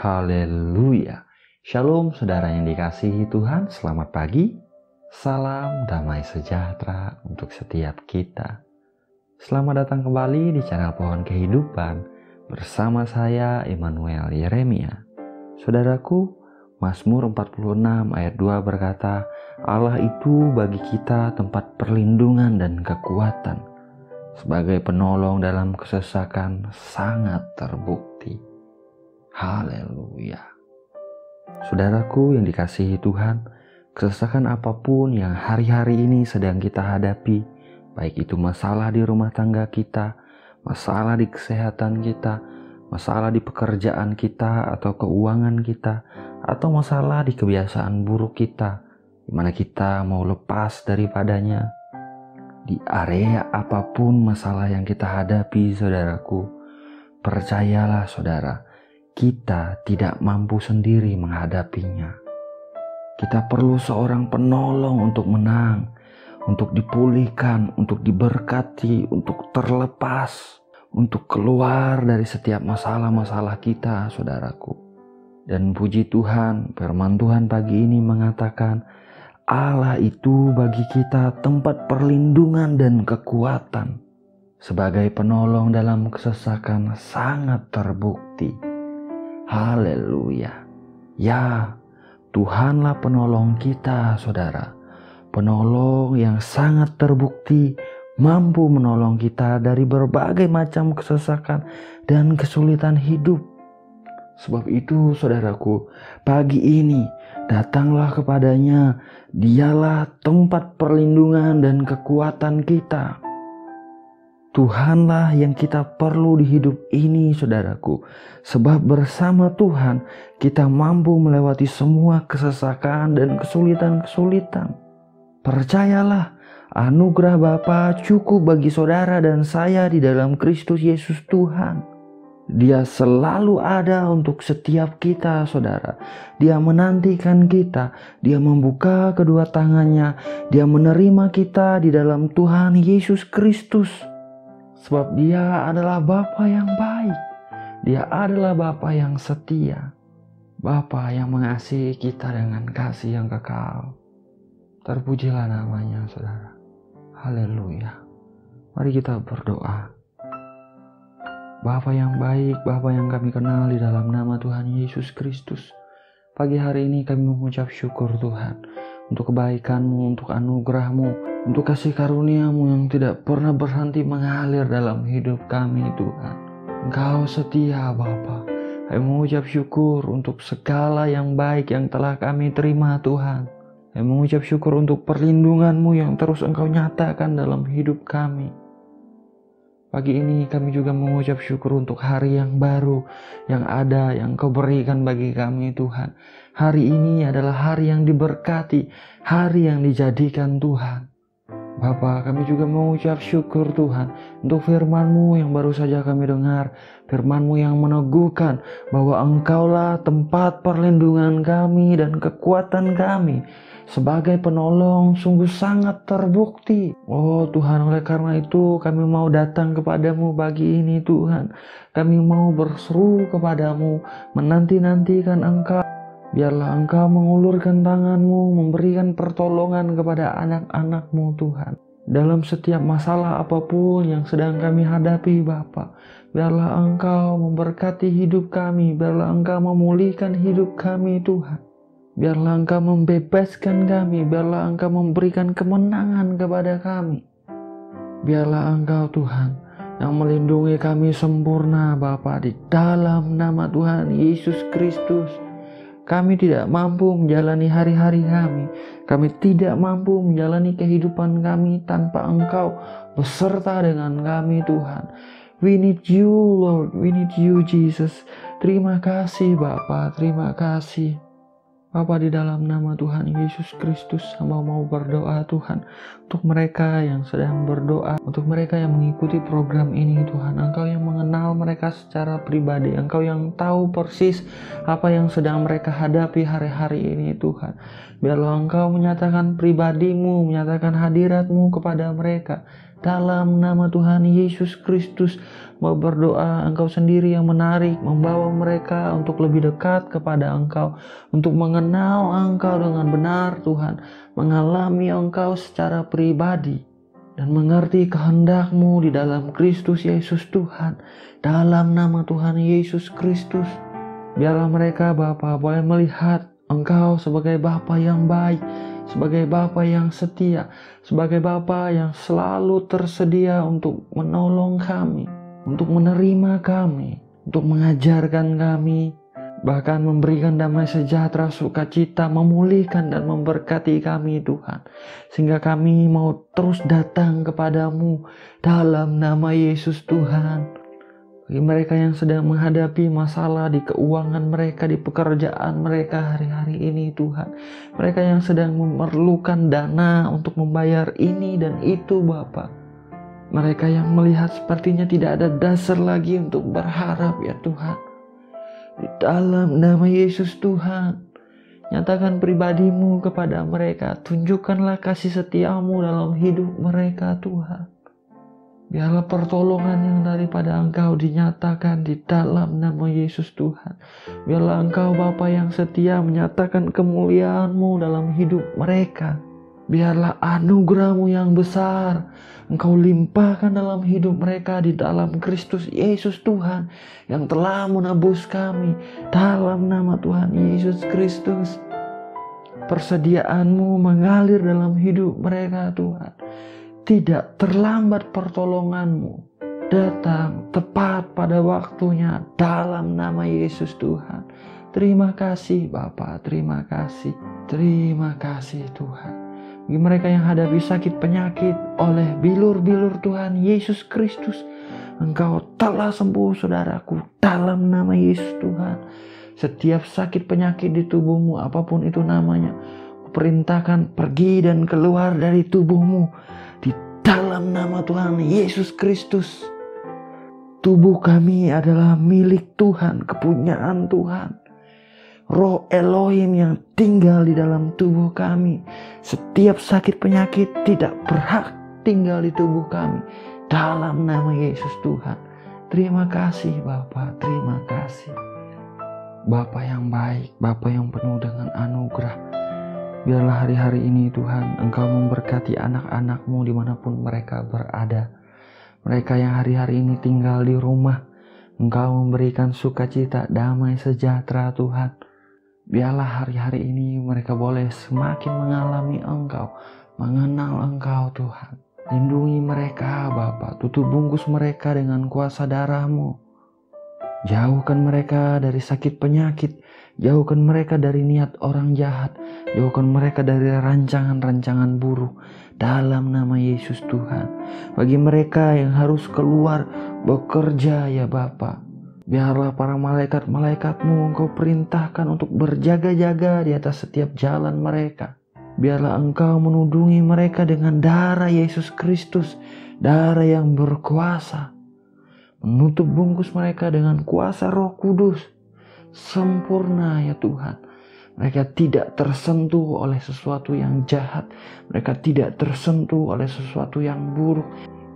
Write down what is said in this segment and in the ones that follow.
Haleluya. Shalom saudara yang dikasihi Tuhan, selamat pagi. Salam damai sejahtera untuk setiap kita. Selamat datang kembali di channel Pohon Kehidupan bersama saya Immanuel Yeremia. Saudaraku, Mazmur 46 ayat 2 berkata, Allah itu bagi kita tempat perlindungan dan kekuatan. Sebagai penolong dalam kesesakan sangat terbukti. Haleluya. Saudaraku yang dikasihi Tuhan, kesesakan apapun yang hari-hari ini sedang kita hadapi, baik itu masalah di rumah tangga kita, masalah di kesehatan kita, masalah di pekerjaan kita atau keuangan kita, atau masalah di kebiasaan buruk kita, di mana kita mau lepas daripadanya. Di area apapun masalah yang kita hadapi, saudaraku, percayalah saudara, kita tidak mampu sendiri menghadapinya. Kita perlu seorang penolong untuk menang, untuk dipulihkan, untuk diberkati, untuk terlepas, untuk keluar dari setiap masalah-masalah kita, saudaraku. Dan puji Tuhan, firman Tuhan pagi ini mengatakan, Allah itu bagi kita tempat perlindungan dan kekuatan. Sebagai penolong dalam kesesakan sangat terbukti. Haleluya. Ya, Tuhanlah penolong kita, saudara. Penolong yang sangat terbukti mampu menolong kita dari berbagai macam kesesakan dan kesulitan hidup. Sebab itu, saudaraku, pagi ini datanglah kepadanya. Dialah tempat perlindungan dan kekuatan kita. Tuhanlah yang kita perlu di hidup ini, saudaraku. Sebab bersama Tuhan kita mampu melewati semua kesesakan dan kesulitan-kesulitan. Percayalah, anugerah Bapa cukup bagi saudara dan saya di dalam Kristus Yesus Tuhan. Dia selalu ada untuk setiap kita, saudara. Dia menantikan kita. Dia membuka kedua tangannya. Dia menerima kita di dalam Tuhan Yesus Kristus. Sebab Dia adalah Bapa yang baik. Dia adalah Bapa yang setia. Bapa yang mengasihi kita dengan kasih yang kekal. Terpujilah namanya, saudara. Haleluya. Mari kita berdoa. Bapa yang baik, Bapa yang kami kenal di dalam nama Tuhan Yesus Kristus. Pagi hari ini kami mengucap syukur Tuhan. Untuk kebaikan-Mu, untuk anugerah-Mu, untuk kasih karunia-Mu yang tidak pernah berhenti mengalir dalam hidup kami Tuhan. Engkau setia Bapa. Kami mengucap syukur untuk segala yang baik yang telah kami terima Tuhan. Kami mengucap syukur untuk perlindungan-Mu yang terus Engkau nyatakan dalam hidup kami. Pagi ini kami juga mengucap syukur untuk hari yang baru yang ada, yang Kau berikan bagi kami Tuhan. Hari ini adalah hari yang diberkati, hari yang dijadikan Tuhan. Bapa, kami juga mengucap syukur Tuhan untuk firman-Mu yang baru saja kami dengar. Firman-Mu yang meneguhkan bahwa Engkaulah tempat perlindungan kami dan kekuatan kami. Sebagai penolong sungguh sangat terbukti. Oh Tuhan, oleh karena itu kami mau datang kepadamu pagi ini Tuhan. Kami mau berseru kepadamu, menanti-nantikan Engkau. Biarlah Engkau mengulurkan tangan-Mu, memberikan pertolongan kepada anak-anak-Mu Tuhan. Dalam setiap masalah apapun yang sedang kami hadapi Bapa. Biarlah Engkau memberkati hidup kami. Biarlah Engkau memulihkan hidup kami Tuhan. Biarlah Engkau membebaskan kami. Biarlah Engkau memberikan kemenangan kepada kami. Biarlah Engkau Tuhan yang melindungi kami sempurna Bapa di dalam nama Tuhan Yesus Kristus. Kami tidak mampu menjalani hari-hari kami. Kami tidak mampu menjalani kehidupan kami tanpa Engkau beserta dengan kami Tuhan. We need you Lord. We need you Jesus. Terima kasih Bapa. Terima kasih. Bapa, di dalam nama Tuhan Yesus Kristus, hamba mau berdoa Tuhan untuk mereka yang sedang berdoa, untuk mereka yang mengikuti program ini Tuhan. Engkau yang mengenal mereka secara pribadi, Engkau yang tahu persis apa yang sedang mereka hadapi hari-hari ini Tuhan. Biarlah Engkau menyatakan pribadi-Mu, menyatakan hadirat-Mu kepada mereka. Dalam nama Tuhan Yesus Kristus, mau berdoa, Engkau sendiri yang menarik, membawa mereka untuk lebih dekat kepada Engkau, untuk mengenal Engkau dengan benar Tuhan, mengalami Engkau secara pribadi, dan mengerti kehendak-Mu di dalam Kristus Yesus Tuhan. Dalam nama Tuhan Yesus Kristus, biarlah mereka Bapa boleh melihat Engkau sebagai Bapa yang baik, sebagai Bapa yang setia, sebagai Bapa yang selalu tersedia untuk menolong kami, untuk menerima kami, untuk mengajarkan kami, bahkan memberikan damai sejahtera, sukacita, memulihkan dan memberkati kami Tuhan. Sehingga kami mau terus datang kepadamu dalam nama Yesus Tuhan. Bagi mereka yang sedang menghadapi masalah di keuangan mereka, di pekerjaan mereka hari-hari ini Tuhan. Mereka yang sedang memerlukan dana untuk membayar ini dan itu Bapa. Mereka yang melihat sepertinya tidak ada dasar lagi untuk berharap ya Tuhan. Di dalam nama Yesus Tuhan, nyatakan pribadi-Mu kepada mereka. Tunjukkanlah kasih setia-Mu dalam hidup mereka Tuhan. Biarlah pertolongan yang daripada Engkau dinyatakan di dalam nama Yesus Tuhan. Biarlah Engkau Bapa yang setia menyatakan kemuliaan-Mu dalam hidup mereka. Biarlah anugerah-Mu yang besar Engkau limpahkan dalam hidup mereka di dalam Kristus Yesus Tuhan, yang telah menebus kami dalam nama Tuhan Yesus Kristus. Persediaan-Mu mengalir dalam hidup mereka Tuhan. Tidak terlambat pertolongan-Mu, datang tepat pada waktunya dalam nama Yesus Tuhan. Terima kasih Bapa, terima kasih Tuhan. Bagi mereka yang hadapi sakit penyakit oleh bilur-bilur Tuhan Yesus Kristus, Engkau telah sembuh saudaraku dalam nama Yesus Tuhan. Setiap sakit penyakit di tubuhmu, apapun itu namanya, kuperintahkan pergi dan keluar dari tubuhmu di dalam nama Tuhan Yesus Kristus. Tubuh kami adalah milik Tuhan, kepunyaan Tuhan. Roh Elohim yang tinggal di dalam tubuh kami. Setiap sakit penyakit tidak berhak tinggal di tubuh kami. Dalam nama Yesus Tuhan. Terima kasih Bapa, terima kasih. Bapa yang baik, Bapa yang penuh dengan anugerah. Biarlah hari-hari ini Tuhan, Engkau memberkati anak-anak-Mu dimanapun mereka berada. Mereka yang hari-hari ini tinggal di rumah, Engkau memberikan sukacita, damai sejahtera Tuhan. Biarlah hari-hari ini mereka boleh semakin mengalami Engkau, mengenal Engkau Tuhan. Lindungi mereka Bapa, tutup bungkus mereka dengan kuasa darah-Mu. Jauhkan mereka dari sakit penyakit, jauhkan mereka dari niat orang jahat, jauhkan mereka dari rancangan-rancangan buruk dalam nama Yesus Tuhan. Bagi mereka yang harus keluar bekerja ya Bapa, biarlah para malaikat-malaikat-Mu Engkau perintahkan untuk berjaga-jaga di atas setiap jalan mereka. Biarlah Engkau menudungi mereka dengan darah Yesus Kristus, darah yang berkuasa. Menutup bungkus mereka dengan kuasa Roh Kudus. Sempurna ya Tuhan. Mereka tidak tersentuh oleh sesuatu yang jahat. Mereka tidak tersentuh oleh sesuatu yang buruk.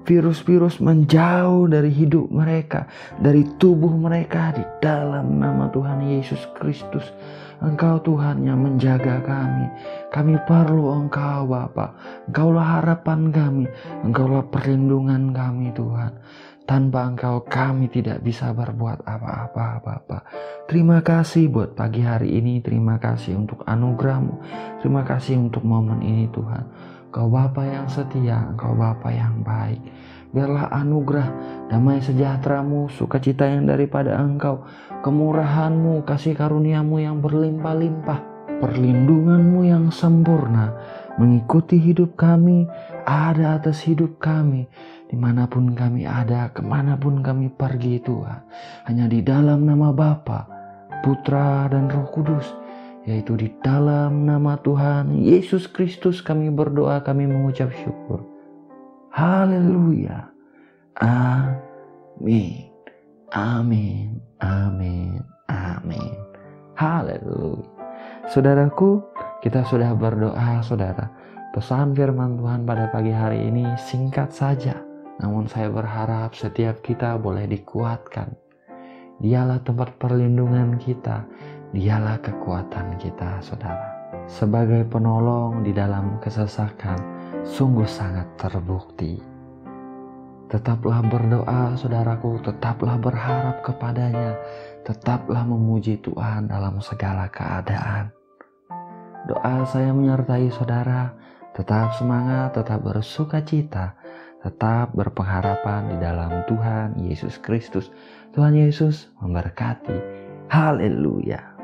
Virus-virus menjauh dari hidup mereka, dari tubuh mereka di dalam nama Tuhan Yesus Kristus. Engkau Tuhan yang menjaga kami. Kami perlu Engkau Bapa. Engkaulah harapan kami. Engkaulah perlindungan kami Tuhan. Tanpa Engkau kami tidak bisa berbuat apa-apa Bapa. Terima kasih buat pagi hari ini. Terima kasih untuk anugerah-Mu. Terima kasih untuk momen ini Tuhan. Engkau Bapa yang setia, Engkau Bapa yang baik. Biarlah anugerah, damai sejahtera-Mu, sukacita yang daripada Engkau, kemurahan-Mu, kasih karunia-Mu yang berlimpah-limpah, perlindungan-Mu yang sempurna, mengikuti hidup kami, ada atas hidup kami, dimanapun kami ada, kemanapun kami pergi Tuhan. Hanya di dalam nama Bapa, Putra dan Roh Kudus, yaitu di dalam nama Tuhan Yesus Kristus kami berdoa, kami mengucap syukur. Haleluya. Amin. Amin. Amin. Amin. Haleluya. Saudaraku, kita sudah berdoa saudara. Pesan firman Tuhan pada pagi hari ini singkat saja, namun saya berharap setiap kita boleh dikuatkan. Dialah tempat perlindungan kita, dialah kekuatan kita, saudara. Sebagai penolong di dalam kesesakan, sungguh sangat terbukti. Tetaplah berdoa, saudaraku, tetaplah berharap kepadanya, tetaplah memuji Tuhan dalam segala keadaan. Doa saya menyertai saudara, tetap semangat, tetap bersuka cita, tetap berpengharapan di dalam Tuhan Yesus Kristus. Tuhan Yesus memberkati. Haleluya.